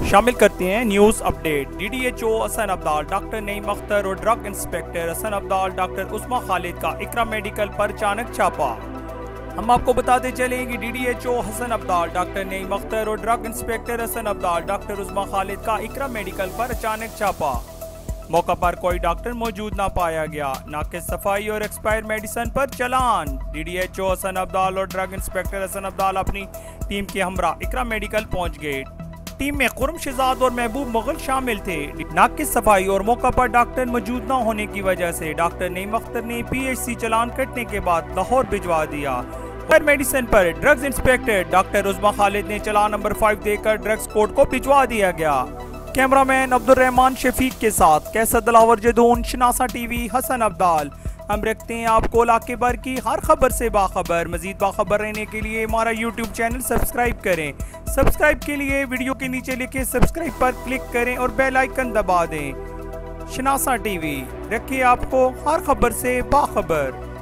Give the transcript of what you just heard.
शामिल करते हैं news update. DDHO Hasan Abdal, doctor Naeem Akhtar और drug inspector Hasan Abdal, doctor Usma Khalid का इकरा मेडिकल पर अचानक छापा। हम आपको बताते चलें कि DDHO हसन अब्दाल, डॉक्टर नईम अख्तर और drug inspector Hasan Abdal, doctor Usma Khalid का इकरा मेडिकल पर अचानक छापा। मौका पर कोई डॉक्टर मौजूद ना पाया गया। नाकिस सफाई और एक्सपायर मेडिसिन पर चलान। DDHO हसन अब्दाल और ड्रग इंस्पेक्टर हसन अब्दाल अपनी टीम के हमरा इकरा मेडिकल पहुंच गए। टीम में खुर्म शहजाद और महबूब मुगल शामिल थे। नाकिस सफाई और मौका पर डॉक्टर मौजूद न होने की वजह से डॉक्टर नईम अख्तर ने PHC चलान कटने के बाद लाहौर भिजवा दिया। मेडिसिन पर drugs inspector doctor Usma Khalid ने चलान नंबर 5 देकर ड्रग्स कोर्ट को भिजवा दिया गया। कैमरामैन अब्दुल रहमान शफीक के साथ कैसर दिलावर जदून, शनासा TV, हसन अब्दाल। हम रखते हैं आपको इलाके भर की हर खबर से बाखबर। मजीद बाखबर रहने के लिए हमारा YouTube चैनल सब्सक्राइब करें। सब्सक्राइब के लिए वीडियो के नीचे लिखे सब्सक्राइब पर क्लिक करें और बेल आइकन दबा दें। शनासा TV रखिए आपको हर खबर से बाखबर।